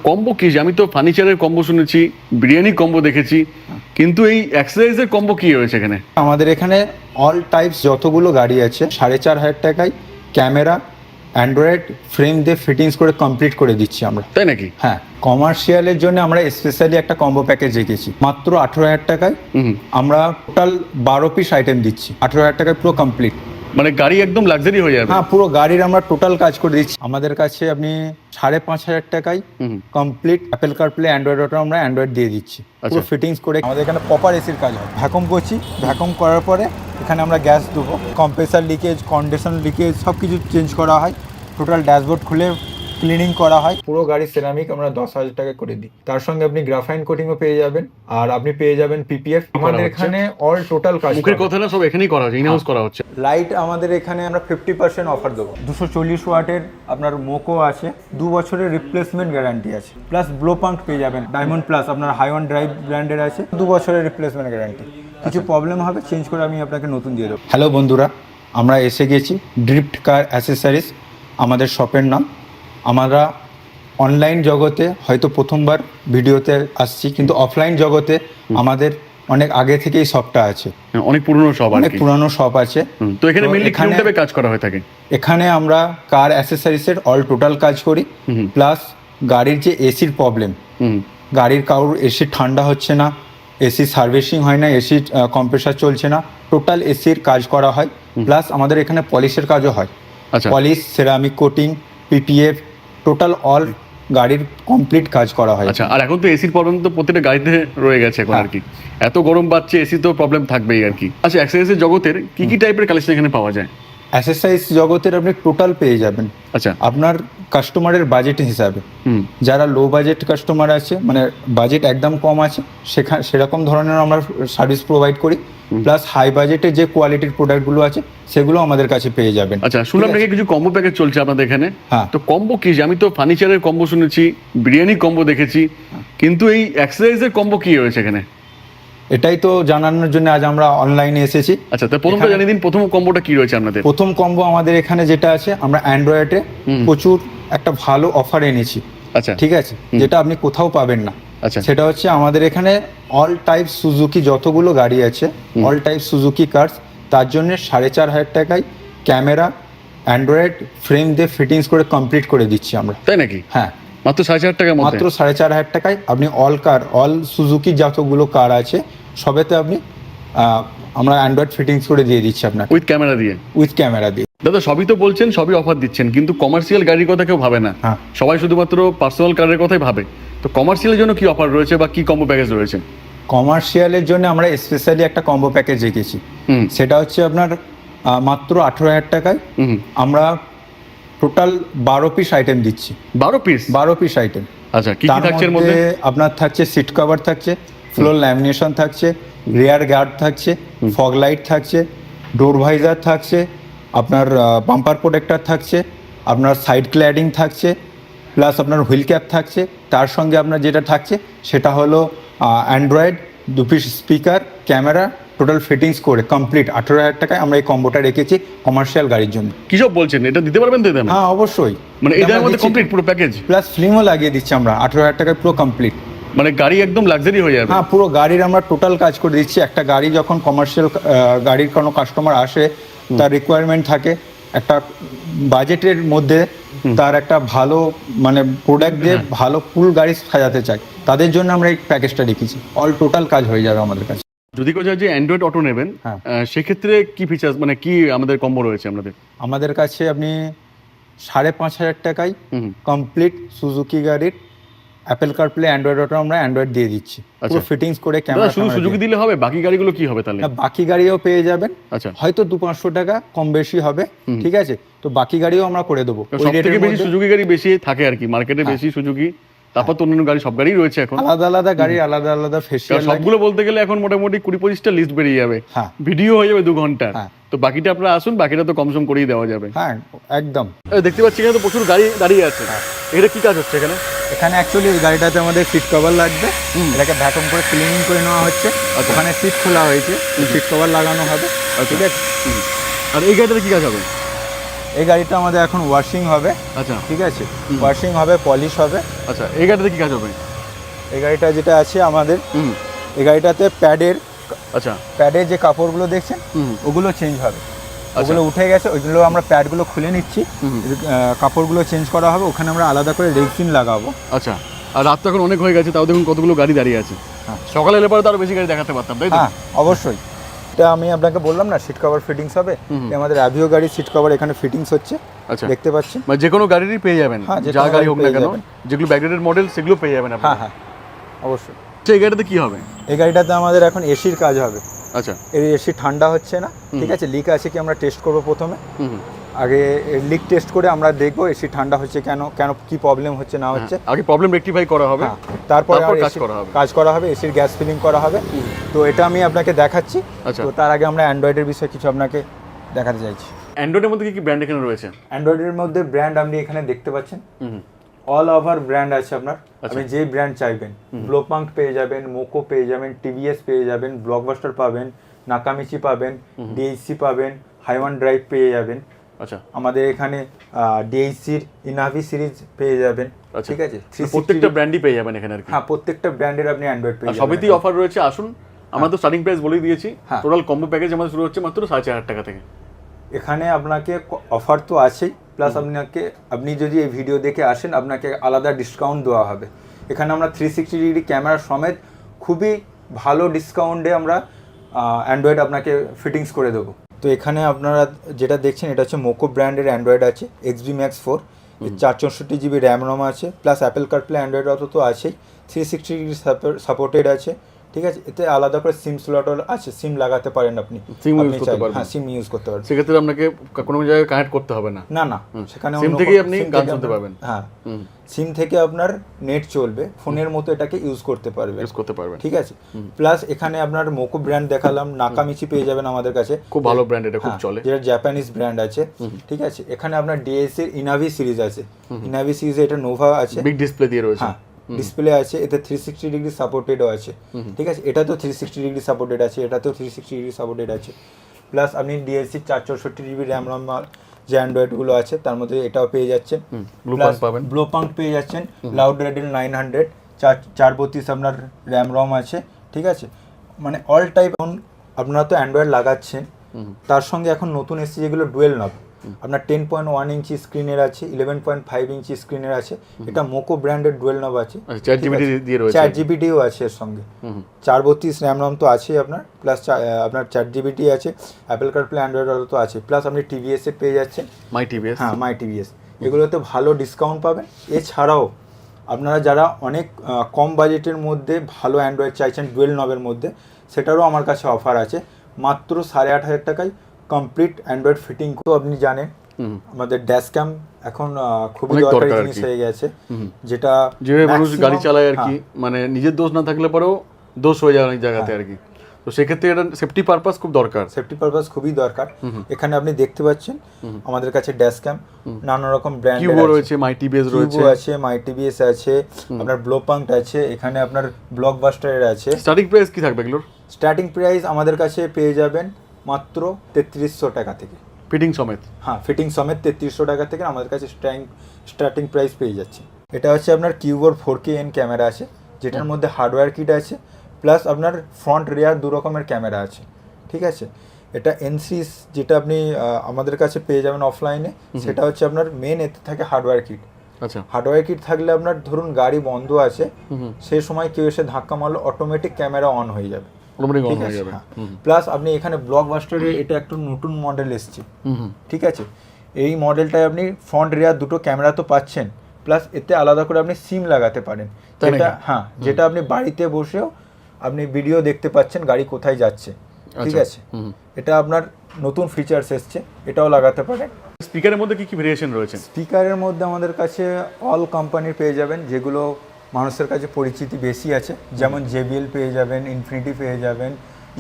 Combo কি? আমি তো ফার্নিচারের কম্বো শুনেছি, বিরিয়ানি কম্বো দেখেছি, কিন্তু এই এক্সারসাইজের কম্বো কি রয়েছে এখানে? আমাদের এখানে অল টাইপস যতগুলো গাড়ি আছে 4,500 টাকায় ক্যামেরা অ্যান্ড্রয়েড ফ্রেম দিয়ে ফিটিংস করে কমপ্লিট করে দিচ্ছি আমরা। তাই নাকি? হ্যাঁ, কমার্শিয়ালের জন্য আমরা স্পেশালি একটা কম্বো প্যাকেজ রেখেছি মাত্র 18,000 টাকায়। আমরা টোটাল 12 পিস আইটেম দিচ্ছি 18,000 টাকায় পুরো কমপ্লিট। মানে গাড়ি একদম লাক্সারি হয়ে যাবে? হ্যাঁ, পুরো গাড়ির আমরা টোটাল কাজ করে দিচ্ছি। আমাদের কাছে আপনি 5,500 টাকায় complete Apple CarPlay Android auto আমরা অ্যান্ড্রয়েড দিয়ে দিচ্ছি পুরো ফিটিংস করে। আমাদের এখানে প্রপার এসির কাজ হয়, ভ্যাকুম করছি, ভ্যাকুম করার পরে এখানে আমরা গ্যাস দেবো, কম্প্রেসার লিকেজ, কন্ডেনসার লিকেজ সব কিছু চেঞ্জ করা হয়, টোটাল ড্যাশবোর্ড খুলে ক্লিনিং করা হয়। পুরো গাড়ির সেরামিক আমরা 10,000 টাকা করে দিই। তার সঙ্গে আপনি গ্রাফাইন কোটিংও পেয়ে যাবেন, আর আপনি পেয়ে যাবেন পিপিএফ। আমাদের এখানে অল টোটাল কাজ, মুখের কথা না, সব এখানেই করা হচ্ছে, ইনহাউস করা হচ্ছে। লাইট আমাদের এখানে আমরা 50% অফার দেবো। 240 ওয়াটের আপনার মোকো আছে, 2 বছরের রিপ্লেসমেন্ট গ্যারান্টি আছে, প্লাস ব্লো পাঙ্ক পেয়ে যাবেন। ডায়মন্ড প্লাস আপনার হাইওয়ান ড্রাইভ ব্র্যান্ডের আছে, 2 বছরের রিপ্লেসমেন্ট গ্যারান্টি। কিছু প্রবলেম হবে চেঞ্জ করে আমি আপনাকে নতুন দিয়ে দেবো। হ্যালো বন্ধুরা, আমরা এসে গেছি ড্রিফট কার অ্যাসেসরিজ আমাদের শপের নাম। আমরা অনলাইন জগতে হয়তো প্রথমবার ভিডিওতে আসছি, কিন্তু অফলাইন জগতে আমাদের অনেক আগে থেকেই শপটা আছে, অনেক পুরনো শপ, অনেক পুরানো শপ আছে। তো এখানে মেইনলি কোন টাইপের কাজ করা হয়ে থাকে? এখানে আমরা কার অ্যাসেসরিজের অল টোটাল কাজ করি, প্লাস গাড়ির যে এসির প্রবলেম, গাড়ির কারোর এসি ঠান্ডা হচ্ছে না, এসি সার্ভিসিং হয় না, এসি কম্প্রেসার চলছে না, টোটাল এসির কাজ করা হয়। প্লাস আমাদের এখানে পলিশের কাজও হয়, polish, ceramic coating, PPF, total all গাড়ির কমপ্লিট কাজ করা হয়। আচ্ছা, আর এখন তো এসির প্রবলেম তো প্রত্যেকটা গাড়িতে রয়ে গেছে এখন আর কি, এত গরম বাড়ছে, এসি তো প্রবলেম থাকবেই আর কি। আচ্ছা, অ্যাক্সেসরিজের জগতের কি কি টাইপের কালেকশন এখানে পাওয়া যায়? অ্যাসেসরিজ জগতের আপনি টোটাল পেয়ে যাবেন। আচ্ছা, আপনার কাস্টমারের বাজেট হিসাবে, যারা লো বাজেট কাস্টমার আছে, মানে বাজেট একদম কম আছে, সেরকম ধরনের আমরা সার্ভিস প্রোভাইড করি। প্লাস হাই বাজেটে যে কোয়ালিটির প্রোডাক্টগুলো আছে সেগুলো আমাদের কাছে পেয়ে যাবেন। আচ্ছা, শুনলাম নাকি কিছু কম্বো প্যাকেজ চলছে আপনাদের এখানে? হ্যাঁ। তো কম্বো কি? আমি তো ফার্নিচারের কম্বো শুনেছি, বিরিয়ানি কম্বো দেখেছি, কিন্তু এই এক্সারসাইজের কম্বো কি রয়েছে এখানে? এটাই তো জানানোর জন্য আজ আমরা অনলাইনে এসেছি। আচ্ছা, তো প্রথমটা জানিয়ে দিন, প্রথম কম্বোটা কি রয়েছে আপনাদের? প্রথম কম্বো আমাদের এখানে যেটা আছে, আমরা অ্যান্ড্রয়েডে প্রচুর একটা ভালো অফার এনেছি। আচ্ছা, ঠিক আছে, যেটা আপনি কোথাও পাবেন না। আচ্ছা, সেটা হচ্ছে আমাদের এখানে অল টাইপ সুজুকি যতগুলো গাড়ি আছে, অল টাইপ সুজুকি কার্স, তার জন্য 4,500 টাকায় ক্যামেরা অ্যান্ড্রয়েড ফ্রেম দিয়ে ফিটিংস করে কমপ্লিট করে দিচ্ছি আমরা। তাই নাকি? হ্যাঁ, মাত্র 4,500 টাকার মধ্যে? মাত্র 4,500 টাকায় আপনি অল সুজুকি যতগুলো কার আছে সবেতে আপনি আমরা অ্যান্ড্রয়েড ফিটিংস করে দিয়ে দিচ্ছি আপনাকে, উইথ ক্যামেরা দিয়ে? উইথ ক্যামেরা দিয়ে। দাদা, সবই তো বলছেন, সবই অফার দিচ্ছেন, কিন্তু কমার্শিয়াল গাড়ির কথা কেউ ভাবে না। হ্যাঁ, সবাই শুধুমাত্র পার্সোনাল কারের কথাই ভাবে। তো কমার্শিয়ালের জন্য কি অফার রয়েছে বা কি কম্বো প্যাকেজ রয়েছে? কমার্শিয়ালের জন্য আমরা স্পেশালি একটা কম্বো প্যাকেজ রেখেছি, সেটা হচ্ছে আপনার মাত্র 18,000 টাকায় আমরা টোটাল 12 পিস আইটেম দিচ্ছি। 12 পিস? 12 piece item. আচ্ছা, কি কি থাকছে এর মধ্যে? আপনার থাকছে সিট কভার থাকছে, ফ্লোর ল্যামিনেশন থাকছে, রিয়ার গার্ড থাকছে, ফগ লাইট থাকছে, ডোর ভাইজার থাকছে, আপনার বাম্পার প্রোটেক্টর থাকছে, আপনার সাইড ক্ল্যাডিং থাকছে, প্লাস আপনার হুইল ক্যাপ থাকছে। তার সঙ্গে আপনার যেটা থাকছে সেটা হলো Android 2 piece speaker, camera, total fittings করে কমপ্লিট 18,000 টাকায় আমরা এই কম্বোটা রেখেছি কমার্শিয়াল গাড়ির জন্য। কি সব বলছেন, এটা দিতে পারবেন তো? হ্যাঁ, অবশ্যই। মানে এটার মধ্যে কমপ্লিট পুরো প্যাকেজ প্লাস ফিল্মও লাগিয়ে দিচ্ছি আমরা 18,000 টাকায় পুরো কমপ্লিট। মানে গাড়ি একদম লাক্সারি হয়ে যাবে? হ্যাঁ, পুরো গাড়ির আমরা টোটাল কাজ করে দিচ্ছি। একটা গাড়ি যখন কমার্শিয়াল গাড়ির কোনো কাস্টমার আসে, তার রিকোয়ারমেন্ট থাকে একটা বাজেটের মধ্যে, তার একটা ভালো মানে প্রোডাক্ট দিয়ে ভালো ফুল গাড়ি সাজাতে চাই, তাদের জন্য আমরা এই প্যাকেজটা রেখেছি। অল টোটাল কাজ হয়ে যাবে আমাদের কাছে। যদি কেউ চায় যে অ্যান্ড্রয়েড অটো নেবেন, সেক্ষেত্রে কি ফিচার্স, মানে কি আমাদের কম্বো রয়েছে আপনাদের? আমাদের কাছে আপনি 5,500 টাকায় কমপ্লিট সুজুকি গাড়ির অ্যাপেল কারপ্লে অ্যান্ড্রয়েড অটো আমরা অ্যান্ড্রয়েড দিয়ে দিচ্ছি পুরো ফিটিংস করে। ক্যামেরা শুধু সুজুকি দিলে হবে? বাকি গাড়িগুলো কি হবে তাহলে? বাকি গাড়িও পেয়ে যাবেন। আচ্ছা, হয়তো 200-500 টাকা কম বেশি হবে, ঠিক আছে, তো বাকি গাড়িও আমরা করে দেবো। সবথেকে বেশি সুজুকি গাড়ি বেশি থাকে আর কি মার্কেটে, বেশি সুজুকি। তারপর তো অন্যান্য গাড়ি, সব গাড়ি রয়েছে এখন, আলাদা আলাদা গাড়ি, আলাদা আলাদা ফেসিয়াল। সবগুলো বলতে গেলে এখন মোটামুটি 20-25টা লিস্ট বেরিয়ে যাবে, ভিডিও হয়ে যাবে 2 ঘন্টা। তো বাকিটা আপনারা আসুন, বাকিটা তো কম সম করেই দেওয়া যাবে। হ্যাঁ, একদম। দেখতে পাচ্ছি এখানে তো প্রচুর গাড়ি দাঁড়িয়ে আছে। এটা কি কাজ হচ্ছে এখানে? এখানে অ্যাকচুয়ালি এই গাড়িটাতে আমাদের সিট কভার লাগবে, এটাকে ভ্যাকুম করে ক্লিনিং করে নেওয়া হচ্ছে। ওখানে সিট খোলা হয়েছে, সিট কভার লাগানো হবে, ঠিক আছে। আর এই গাড়িটাতে কি কাজ হবে? এই গাড়িটা আমাদের এখন ওয়াশিং হবে, আচ্ছা ঠিক আছে, ওয়াশিং হবে, পলিশ হবে। আচ্ছা, এই গাড়িতে কি কাজ হবে? এই গাড়িটা যেটা আছে আমাদের, হুম, এই গাড়িটাতে আচ্ছা প্যাডের যে কাপড়গুলো দেখছেন হুম, ওগুলো চেঞ্জ হবে, ওগুলো উঠে গেছে, ওইগুলো আমরা প্যাডগুলো খুলে নিচ্ছি, কাপড়গুলো চেঞ্জ করা হবে, ওখানে আমরা আলাদা করে রেক্সিন লাগাবো। আচ্ছা, আর রাত তো এখন অনেক হয়ে গেছে, তাও দেখুন কতগুলো গাড়ি দাঁড়িয়ে আছে। হ্যাঁ। সকালে এলে পরে তো আরো বেশি গাড়ি দেখাতে পারতাম, তাই তো? হ্যাঁ অবশ্যই। এটা আমি আপনাকে বললাম না সিট কভার ফিটিংস হবে, এই আমাদের অ্যাভিও গাড়ির সিট কভার এখানে ফিটিংস হচ্ছে, আচ্ছা, দেখতে পাচ্ছেন। মানে যে কোনো গাড়িরই পেয়ে যাবেন, হ্যাঁ, যে যা কোনো গাড়ি হোক না পেয়ে কেন, যাবেন। যেগুলো ব্যাকডেটেড মডেল সেগুলো পেয়ে যাবেন আপনি। হ্যাঁ হ্যাঁ অবশ্যই। আচ্ছা, এই গাড়িতে কি হবে? এই গাড়িটাতে আমাদের এখন এসির কাজ হবে। আচ্ছা, এই এসি ঠান্ডা হচ্ছে না, ঠিক আছে, লিক আছে কি আমরা টেস্ট করব প্রথমে। হুম, আগে লিক টেস্ট করে আমরা দেখবো এসি ঠান্ডা হচ্ছে কেন কেন কি প্রবলেম হচ্ছে না হচ্ছে। আগে প্রবলেম রেকটিফাই করা হবে, হ্যাঁ, তারপরে তারপর আর কাজ করা হবে। কাজ করা হবে, এসির গ্যাস ফিলিং করা হবে। তো এটা আমি আপনাকে দেখাচ্ছি। আচ্ছা। তো তার আগে আমরা অ্যান্ড্রয়েডের বিষয়ে কিছু আপনাকে দেখাতে চাইছি। অ্যান্ড্রয়েডের মধ্যে কি কি ব্র্যান্ড এখানে রয়েছে? অ্যান্ড্রয়েডের মধ্যে ব্র্যান্ড আপনি এখানে দেখতে পাচ্ছেন, হুম, অল ওভার ব্র্যান্ড আছে আপনার। আচ্ছা। আপনি যেই ব্র্যান্ড চাইবেন, ব্লোপাঙ্ক পেয়ে যাবেন, মোকো পেয়ে যাবেন, টিভিএস পেয়ে যাবেন, ব্লকবাস্টার পাবেন, নাকামিচি পাবেন, ডিএইচসি পাবেন, হাইওয়ান ড্রাইভ পেয়ে যাবেন। আচ্ছা, আমাদের এখানে ডিএইচসির ইনাভি সিরিজ পেয়ে যাবেন, আচ্ছা, ঠিক আছে। প্রত্যেকটা ব্র্যান্ডই পেয়ে যাবেন এখানে আর কি। হ্যাঁ, প্রত্যেকটা ব্র্যান্ডের আপনি অ্যান্ড্রয়েড পেয়ে যাবেন। সবেতেই অফার রয়েছে। আসুন, আমরা তো স্টার্টিং প্রাইস বলেই দিয়েছি, হ্যাঁ। টোটাল কম্বো প্যাকেজ আমাদের শুরু হচ্ছে মাত্র 4,500 টাকা থেকে। এখানে আপনাকে অফার তো আছেই, প্লাস আপনি যদি এই ভিডিও দেখে আসেন আপনাকে আলাদা ডিসকাউন্ট দেওয়া হবে। এখানে আমরা 360 ডিগ্রি ক্যামেরা সমেত খুবই ভালো ডিসকাউন্টে আমরা অ্যান্ড্রয়েড আপনাকে ফিটিংস করে দেবো। তো এখানে আপনারা যেটা দেখছেন এটা হচ্ছে মোকো ব্র্যান্ডের অ্যান্ড্রয়েড আছে, XB Max 4, 464 GB RAM ROM আছে, প্লাস অ্যাপেল কার্ডপ্লে অ্যান্ড্রয়েড অত তো আছেই, 360 ডিগ্রি সাপোর্টেড আছে, ঠিক আছে। এতে আলাদা করে সিম স্লটও আছে, সিম লাগাতে পারেন আপনি, সিম ইউজ আপনি করতে চাইলে। পারবেন। হ্যাঁ, সিম ইউজ করতে পারবেন। সেক্ষেত্রে আপনাকে কোনো জায়গায় কানেক্ট করতে হবে না। না না, সেখানে সিম অন্য থেকেই আপনি সিম গান থেকে শুনতে আপনার- পাবেন। হ্যাঁ, হুম, সিম থেকে আপনার নেট চলবে, ফোনের মতো এটাকে ইউজ করতে পারবে, ইউজ করতে পারবেন। ঠিক আছে। প্লাস এখানে আপনার মোকো ব্র্যান্ড দেখালাম, নাকামিচি পেয়ে যাবেন আমাদের কাছে, খুব ভালো ব্র্যান্ড, এটা খুব হ্যাঁ, চলে। যেটা জাপানিজ ব্র্যান্ড আছে, ঠিক আছে। এখানে আপনার ডিএস এর ইনাভি সিরিজ আছে, ইনাভি সিরিজে এটা নোভা আছে, বিগ ডিসপ্লে দিয়ে রয়েছে। হ্যাঁ, ডিসপ্লে আছে, এতে 360 ডিগ্রি সাপোর্টেডও আছে, ঠিক আছে। এটা তো 360 ডিগ্রি সাপোর্টেড আছে, এটাতেও 360 ডিগ্রি সাপোর্টেড আছে। প্লাস আপনি ডিএসসি 464 জিবি র্যাম রম যে অ্যান্ড্রয়েডগুলো আছে তার মধ্যে এটাও পেয়ে যাচ্ছেন। ব্লুপাঙ্ক পাবেন, ব্লোপাঙ্ক পেয়ে যাচ্ছেন, লাউড রেডেল 900, 432 আপনার র্যাম রম আছে, ঠিক আছে। মানে অল টাইপ। আপনারা তো অ্যান্ড্রয়েড লাগাচ্ছেন, তার সঙ্গে এখন নতুন এসেছে যেগুলো ডুয়েল নব, আপনার 10.1 ইঞ্চি স্ক্রিনের আছে, 11.5 ইঞ্চি স্ক্রিনের আছে, এটা মোকো ব্র্যান্ডের ডুয়েল নব আছে, 4 জিবি দিয়ে রয়েছে, 4 জিবিটিও আছে এর সঙ্গে, 432 র্যাম রম তো আছেই আপনার, প্লাস আপনার 4 জিবিটি আছে, অ্যাপেল কার্ডপ্লে অ্যান্ড্রয়েড অটো তো আছে, প্লাস আপনি টিভিএস এ পেয়ে যাচ্ছেন, মাই টিভিএস। হ্যাঁ, মাই টিভিএস, এগুলোতে ভালো ডিসকাউন্ট পাবেন। এছাড়াও আপনারা যারা অনেক কম বাজেটের মধ্যে ভালো অ্যান্ড্রয়েড চাইছেন ডুয়েল নবের মধ্যে, সেটারও আমার কাছে অফার আছে, মাত্র 8,500 টাকায় কমপ্লিট অ্যান্ড্রয়েড ফিটিং। তো আপনি জানেন আমাদের ড্যাশ ক্যাম এখন খুবই অনেক দরকারি দরকার আর জিনিস কি। হয়ে গেছে, যেটা যেভাবে মানুষ maximum- গাড়ি চালায় আর কি, হ্যাঁ, মানে নিজের দোষ না থাকলে পরেও দোষ হয়ে যায় অনেক জায়গাতে আর কি। তো সেক্ষেত্রে এটা সেফটি পারপাস খুব দরকার। সেফটি পারপাস খুবই দরকার। এখানে আপনি দেখতে পাচ্ছেন আমাদের কাছে ড্যাশ ক্যাম নানা রকম ব্র্যান্ড কিউবো রয়েছে, মাই টিভিএস রয়েছে, আছে, মাই টিভিএস আছে, আপনার ব্লোপাঙ্ক আছে, এখানে আপনার ব্লকবাস্টারের আছে। স্টার্টিং প্রাইস কি থাকবে এগুলোর? স্টার্টিং প্রাইস আমাদের কাছে পেয়ে যাবেন মাত্র 3300 টাকা থেকে, ফিটিং সমেত। হ্যাঁ, ফিটিং সমেত 3300 টাকা থেকে আমাদের কাছে স্টার্টিং প্রাইস পেয়ে যাচ্ছে। এটা হচ্ছে আপনার কিউবোর 4K ক্যামেরা আছে, যেটার মধ্যে হার্ডওয়্যার কিট আছে, প্লাস আপনার ফ্রন্ট রিয়ার দু রকমের ক্যামেরা আছে, ঠিক আছে। এটা এনসিস যেটা আপনি আমাদের কাছে পেয়ে যাবেন অফলাইনে, সেটা হচ্ছে আপনার মেন এতে থাকে হার্ডওয়্যার কিট। আচ্ছা, হার্ডওয়্যার কিট থাকলে আপনার ধরুন গাড়ি বন্ধ আছে, সেই সময় কেউ এসে ধাক্কা মারলে অটোমেটিক ক্যামেরা অন হয়ে যাবে, অটোমেটিক অন ঠিক হয়ে আছে। যাবে। প্লাস আপনি এখানে ব্লকবাস্টারে এটা একটা নতুন মডেল এসছে, ঠিক আছে। এই মডেলটায় আপনি ফ্রন্ট রিয়ার দুটো ক্যামেরা তো পাচ্ছেন, প্লাস এতে আলাদা করে আপনি সিম লাগাতে পারেন, তাই যেটা নাকি? হ্যাঁ, যেটা আপনি বাড়িতে বসেও আপনি ভিডিও দেখতে পাচ্ছেন গাড়ি কোথায় যাচ্ছে, ঠিক আচ্ছা, আছে। এটা আপনার নতুন ফিচার্স এসছে, এটাও লাগাতে পারেন। স্পিকারের মধ্যে কি কি ভেরিয়েশন রয়েছে? স্পিকারের মধ্যে আমাদের কাছে অল কোম্পানির পেয়ে যাবেন, যেগুলো মানুষের কাছে পরিচিতি বেশি আছে, যেমন JBL পেয়ে যাবেন, ইনফিনিটি পেয়ে যাবেন,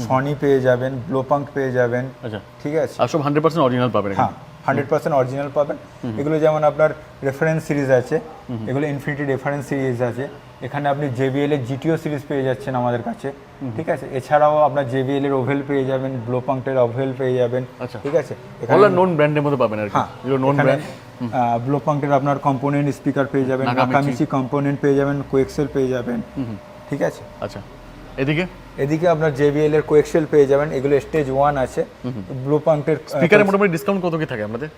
সনি পেয়ে যাবেন, ব্লোপাঙ্ক পেয়ে যাবেন, আচ্ছা, ঠিক আছে। আর সব 100% অরিজিনাল পাবেন হ্যাঁ, 100% অরিজিনাল পাবেন। এগুলো যেমন আপনার রেফারেন্স সিরিজ আছে, এগুলো ইনফিনিটি রেফারেন্স সিরিজ আছে। এখানে আপনি JBL এর GTO সিরিজ পেয়ে যাচ্ছেন আমাদের কাছে, ঠিক আছে। এছাড়াও আপনার JBL এর ওভেল পেয়ে যাবেন, ব্লোপাঙ্কের ওভেল পেয়ে যাবেন, ঠিক আছে। এগুলো নন ব্র্যান্ডের মধ্যে পাবেন আর কি, এগুলো নন ব্র্যান্ড। ব্লোপাঙ্কের আপনার কম্পোনেন্ট স্পিকার পেয়ে যাবেন, নাকামিচি কম্পোনেন্ট পেয়ে যাবেন, কোএক্সেল পেয়ে যাবেন, ঠিক আছে। আচ্ছা, এদিকে আপনার JBL এর কোএক্সেল পেয়ে যাবেন, এগুলো স্টেজ 1 আছে। ব্লোপাঙ্কের স্পিকারে মোটামুটি ডিসকাউন্ট কত কি থাকে আপনাদের?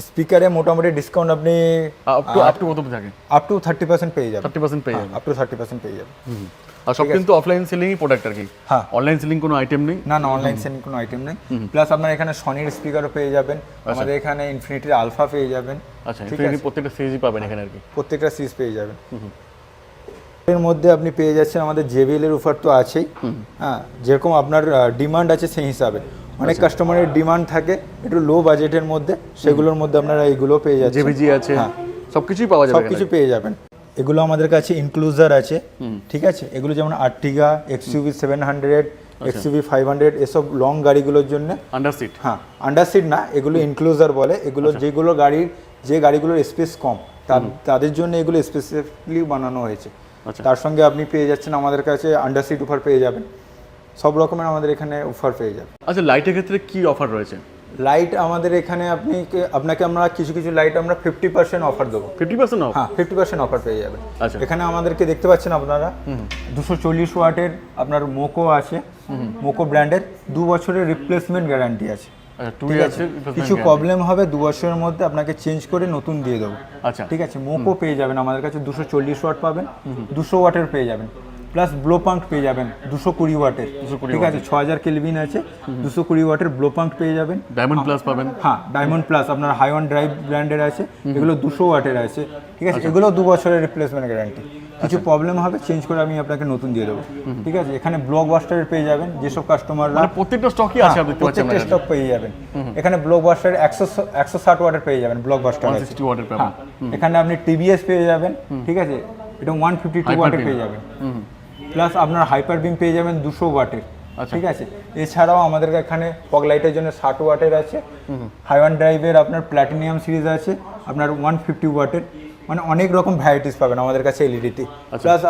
স্পিকারে মোটামুটি ডিসকাউন্ট আপনি আপ টু কত থাকে? আপ টু 30% পেয়ে যাবেন। 30% পেয়ে যাবেন, আপ টু 30% পেয়ে যাবেন। আর সব কিন্তু অফলাইন সেলিংই প্রোডাক্ট আর কি। হ্যাঁ, অনলাইন সেলিং কোনো আইটেম নেই। না, অনলাইন সেলিং কোনো আইটেম নেই। প্লাস আপনার এখানে সনির স্পিকারও পেয়ে যাবেন, আমাদের এখানে ইনফিনিটির আলফা পেয়ে যাবেন। আচ্ছা, ইনফিনিটি প্রত্যেকটা সিরিজই পাবেন এখানে আর কি, প্রত্যেকটা সিরিজ পেয়ে যাবেন। এর মধ্যে আপনি পেয়ে যাচ্ছেন আমাদের JBL এর অফার তো আছেই। হ্যাঁ, যেরকম আপনার ডিমান্ড আছে সেই হিসাবে অনেক কাস্টমারের ডিমান্ড থাকে একটু লো বাজেটের মধ্যে, সেগুলোর মধ্যে আপনারা এইগুলো পেয়ে যাচ্ছেন। JBG আছে, সবকিছুই পাওয়া যাবে, সবকিছু পেয়ে যাবেন। এগুলো আমাদের কাছে ইনক্লুজার আছে, ঠিক আছে। এগুলো যেমন আর্টিগা, XUV 700, XUV 500 এসব লং গাড়িগুলোর জন্য আন্ডার সিট। হ্যাঁ, আন্ডার সিট না, এগুলো ইনক্লুজার বলে। এগুলো যেগুলো যে গাড়িগুলোর স্পেস কম তাদের জন্য এগুলো স্পেসিফিকলি বানানো হয়েছে। তার সঙ্গে আপনি পেয়ে যাচ্ছেন আমাদের কাছে আন্ডার সিট অফার পেয়ে যাবেন, সব রকমের আমাদের এখানে অফার পেয়ে যাবেন। আচ্ছা, লাইটের ক্ষেত্রে কি অফার রয়েছে? লাইট আমাদের এখানে আপনাকে আমরা কিছু লাইট আমরা 50% অফার দেবো। 50% অফ? হ্যাঁ, 50% অফার পেয়ে যাবেন। আচ্ছা, এখানে আমাদেরকে দেখতে পাচ্ছেন আপনারা 240 ওয়াটের আপনার মোকো আছে, মোকো ব্র্যান্ডের 2 বছরের রিপ্লেসমেন্ট গ্যারান্টি আছে। কিছু প্রবলেম হবে 2 বছরের মধ্যে আপনাকে চেঞ্জ করে নতুন দিয়ে দেবো। আচ্ছা, ঠিক আছে। মোকো পেয়ে যাবেন আমাদের কাছে 240 ওয়াট পাবেন, 200 ওয়াটের পেয়ে যাবেন। প্লাস ব্লোপাঙ্ক পেয়ে যাবেন 220 ওয়াটের, ঠিক আছে। 6000 কেলভিন আছে, 220 ওয়াটের ব্লোপাঙ্ক পেয়ে যাবেন। ডায়মন্ড প্লাস পাবেন। হ্যাঁ, ডায়মন্ড প্লাস আপনার হাইওয়ান ড্রাইভ ব্র্যান্ডের আছে, এগুলো 200 ওয়াটের আছে, ঠিক আছে। এগুলো 2 বছরের রিপ্লেসমেন্ট গ্যারান্টি। কিছু প্রবলেম হবে চেঞ্জ করে আমি আপনাকে নতুন দিয়ে দেবো, ঠিক আছে। এখানে ব্লকবাস্টারের পেয়ে যাবেন, যেসব কাস্টমাররা প্রত্যেকটা স্টকই আছে, আপনি দেখতে পাচ্ছেন প্রত্যেকটা স্টক পেয়ে যাবেন। এখানে ব্লকবাস্টার 160 ওয়াটের পেয়ে যাবেন, ব্লকবাস্টার 160 ওয়াটের পাবেন। এখানে আপনি TVS পেয়ে যাবেন, ঠিক আছে। এটা 152 ওয়াটের পেয়ে যাবেন। প্লাস আপনার হাইপার বিম পেয়ে যাবেন 200 ওয়াটের, ঠিক আছে। এছাড়াও আমাদের এখানে ফগ লাইটের জন্য 60 ওয়াটের আছে। হাইওয়ান ড্রাইভের আপনার প্ল্যাটিনিয়াম সিরিজ আছে আপনার 150 ওয়াটের, মানে অনেক রকম ভ্যারাইটিস পাবেন আমাদের কাছে এলইডিতে। প্লাস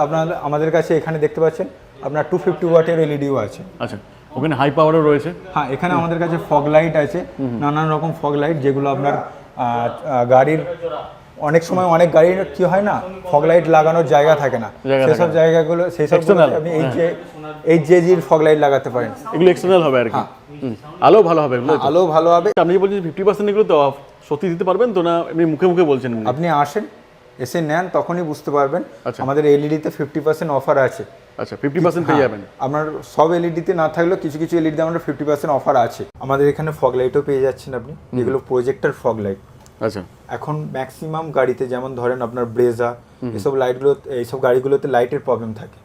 আমাদের কাছে এখানে দেখতে পাচ্ছেন আপনার 250 ওয়াটের এলইডিও আছে। আচ্ছা, ওখানে হাই পাওয়ারও রয়েছে। হ্যাঁ, এখানে আমাদের কাছে ফগ লাইট আছে, নানান রকম ফগ লাইট, যেগুলো আপনার গাড়ির অনেক সময় অনেক গাড়ির কি হয় না, ফগ লাইট লাগানোর জায়গা থাকে না, সেসব জায়গাগুলো আপনি এই জেজির ফগ লাইট লাগাতে পারেন। এগুলো এক্সটার্নাল হবে আর কি, আলো ভালো হবে, আলো ভালো হবে। আপনি যে বলছেন 50% এগুলো তো সত্যি দিতে পারবেন তো, না এমনি মুখে মুখে বলছেন? আপনি আসেন, এসে নেন, তখনই বুঝতে পারবেন। আমাদের এলইডিতে 50% অফার আছে। আচ্ছা, 50% পেয়ে যাবেন। আপনার সব এলইডিতে না থাকলেও কিছু এলইডিতে আমাদের 50% অফার আছে। আমাদের এখানে ফগ লাইটও পেয়ে যাচ্ছেন আপনি, যেগুলো প্রজেক্টর ফগ লাইট। আচ্ছা, এখন ম্যাক্সিমাম গাড়িতে যেমন ধরেন আপনার ব্রেজা এইসব গাড়িগুলোতে লাইটের প্রবলেম থাকে,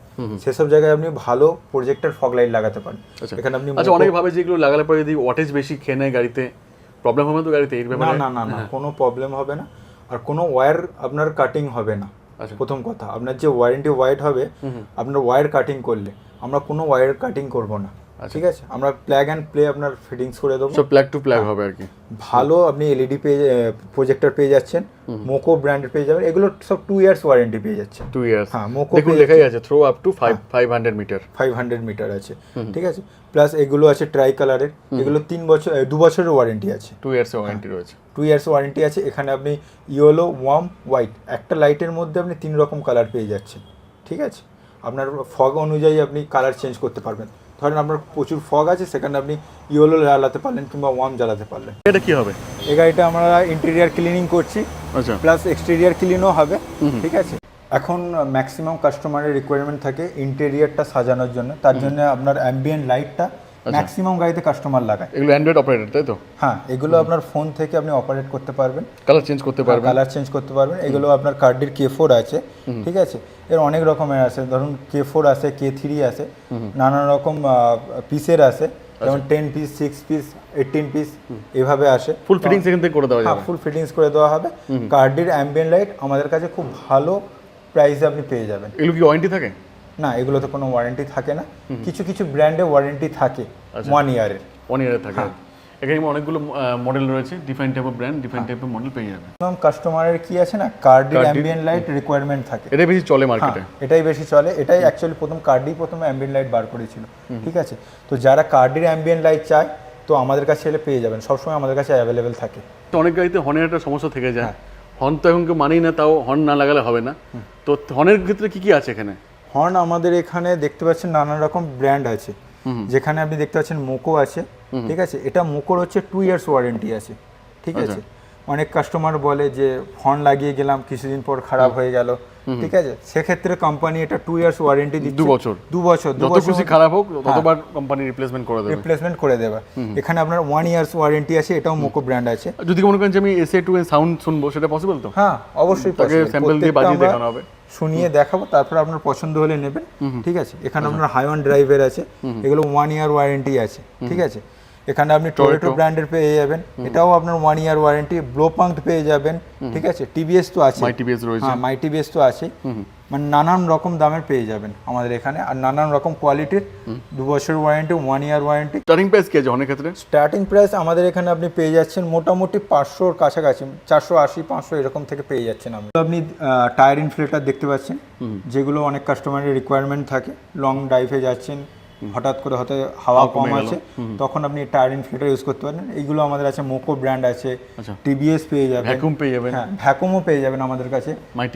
সেসব জায়গায় আপনি ভালো প্রজেক্টর ফগ লাইট লাগাতে পারেন। এখানে আপনি অনেকে ভাবে যে এগুলো লাগালে পরে যদি ওয়াটেজ বেশি খেয়ে নেয় গাড়িতে, প্রবলেম হবে তো গাড়িতে? এর ব্যাপারে না, কোনো প্রবলেম হবে না। আর কোনো ওয়্যার আপনার কাটিং হবে না। প্রথম কথা, আপনার যে ওয়ারেন্টি ওয়াইড হবে, আপনার ওয়্যার কাটিং করলে আমরা কোনো ওয়্যার কাটিং করব না, ঠিক আছে। আমরা প্লাগ অ্যান্ড প্লে আপনার ফিটিংস করে দেবো, সব প্লাগ টু প্লাগ হবে আর কি। ভালো আপনি এলইডি প্রজেক্টর পেয়ে যাচ্ছেন, মোকো ব্র্যান্ডের পেয়ে যাবেন। এগুলো সব 2 ইয়ার্স ওয়ারেন্টি পেয়ে যাচ্ছেন। 2 ইয়ার্স। হ্যাঁ, মোকো দেখুন লেখাই আছে throw up to 500 metre. 500 metre আছে, ঠিক আছে। প্লাস এগুলো আছে ট্রাই কালারের, এগুলো 2 বছরের ওয়ারেন্টি আছে। 2 ইয়ার্স ওয়ারেন্টি রয়েছে। 2 ইয়ার্স ওয়ারেন্টি আছে। এখানে আপনি ইয়েলো, ওয়ার্ম, হোয়াইট, একটা লাইটের মধ্যে আপনি 3 রকম কালার পেয়ে যাচ্ছেন, ঠিক আছে। আপনার ফগ অনুযায়ী আপনি কালার চেঞ্জ করতে পারবেন। ধরেন আপনার প্রচুর ফগ আছে, সেখানে আপনি ইয়েলো জ্বালাতে পারলেন কিংবা ওয়ার্ম জ্বালাতে পারলেন। এটা কি হবে? এই গাড়িটা আমরা ইন্টেরিয়ার ক্লিনিং করছি, আচ্ছা, প্লাস এক্সটেরিয়ার ক্লিনও হবে, ঠিক আছে। এখন ম্যাক্সিমাম কাস্টমারের রিকোয়ারমেন্ট থাকে ইন্টেরিয়ারটা সাজানোর জন্য, তার জন্য আপনার অ্যাম্বিয়েন্ট লাইটটা ম্যাক্সিমাম গাড়িতে কাস্টমার লাগায়। এগুলো অ্যান্ড্রয়েড অপারেটর, তাই তো? হ্যাঁ, এগুলো আপনার ফোন থেকে আপনি অপারেট করতে পারবেন, কালার চেঞ্জ করতে পারবেন। এগুলো আপনার কার্ডির K4 আছে, ঠিক আছে। এর অনেক রকমের আছে, ধরুন K4 আছে, K3 আছে, নানান রকম পিসের আছে, যেমন 10 পিস, 6 পিস, 18 পিস এভাবে আসে। ফুল ফিটিংস এখান থেকে করে দেওয়া যাবে? ফুল ফিটিংস করে দেওয়া হবে। কার্ডির অ্যাম্বিয়েন্ট লাইট আমাদের কাছে খুব ভালো প্রাইসে আপনি পেয়ে যাবেন। এগুলো কি ওয়ারেন্টি থাকে? না, এগুলোতে কোনো ওয়ারেন্টি থাকে না। কিছু ব্র্যান্ডে ওয়ারেন্টি থাকে 1 ইয়ারের। 1 ইয়ারের থাকে। এখানে অনেকগুলো মডেল রয়েছে, different type of brand, different type of model পেয়ে যাবেন। কাস্টমারের কি আছে না, কার্ডির কার্ডির, অ্যাম্বিয়েন্ট লাইট রিকোয়ারমেন্ট থাকে। এটাই বেশি চলে মার্কেটে। এটাই বেশি চলে, এটাই অ্যাকচুয়ালি কার্ডই প্রথম অ্যাম্বিয়েন্ট লাইট বার করেছিল, ঠিক আছে। তো যারা কার্ডির অ্যাম্বিয়েন্ট লাইট চায় তো আমাদের কাছে এলে পেয়ে যাবেন, সবসময় আমাদের কাছে অ্যাভেলেবেল থাকে। তো অনেক গাড়িতে হর্নের একটা সমস্যা থেকে যায়, হর্ন তো এখন কেউ মানেই না, তাও হর্ন না লাগালে হবে না। তো হর্নের ক্ষেত্রে কি কি আছে এখানে? হর্ন আমাদের এখানে দেখতে পাচ্ছেন নানান রকম ব্র্যান্ড আছে, যেখানে আপনি দেখতে পাচ্ছেন মোকো আছে, ঠিক আছে। এটা মোকোর হচ্ছে 2 ইয়ার্স ওয়ারেন্টি আছে, ঠিক আছে। অনেক কাস্টমার বলে যে হর্ন লাগিয়ে গেলাম কিছুদিন পর খারাপ হয়ে গেল, ঠিক আছে। সেক্ষেত্রে কোম্পানি এটা 2 ইয়ার্স ওয়ারেন্টি দিচ্ছে, 2 বছর যত খুশি খারাপ হোক ততবার কোম্পানি রিপ্লেসমেন্ট করে দেবে। এখানে আপনার 1 ইয়ার্স ওয়ারেন্টি আছে, এটাও মোকো ব্র্যান্ড আছে। যদি মনে করেন যে আমি SA2 এর সাউন্ড শুনবো, সেটা পসিবল তো? হ্যাঁ, অবশ্যই তাকে স্যাম্পল দিয়ে বাজিয়ে দেখানো হবে, শুনিয়ে দেখাবো, তারপর আপনার পছন্দ হলে নেবেন, ঠিক আছে। এখানে আপনার হাইওয়ান ড্রাইভের আছে, এগুলো 1 ইয়ার ওয়ারেন্টি আছে, ঠিক আছে। এখানে আপনি টয়োটা ব্র্যান্ডের পেয়ে যাবেন, এটাও আপনার 1 ইয়ার ওয়ারেন্টি। ব্লো পাঙ্ক পেয়ে যাবেন, ঠিক আছে। টিভিএস তো আছে, মাই টিভিএস রয়েছে, হ্যাঁ মাই টিভিএস তো আছে। মানে নানান রকম দামের পেয়ে যাবেন আমাদের এখানে, আর নানান রকম কোয়ালিটির। 2 বছর warranty, 1 year warranty. Starting price কি আছে অনেক ক্ষেত্রে? স্টার্টিং প্রাইস আমাদের এখানে আপনি পেয়ে যাচ্ছেন মোটামুটি 500-র কাছাকাছি, 480-500 এরকম থেকে পেয়ে যাচ্ছেন। আপনি টায়ার ইনফ্লেটার দেখতে পাচ্ছেন, যেগুলো অনেক কাস্টমারের রিকোয়ারমেন্ট থাকে। লং ড্রাইভে যাচ্ছেন, হঠাৎ করে হয়তো হাওয়া কম আছে, তখন আপনি টায়ার ইনফ্লেটার ইউজ করতে পারেন। এইগুলো আমাদের আছে, মোকো ব্র্যান্ড আছে, টিভিএস পেয়ে যাবেন, ভ্যাকুম পেয়ে যাবেন, হ্যাঁ ভ্যাকুমও পেয়ে যাবেন আমাদের কাছে,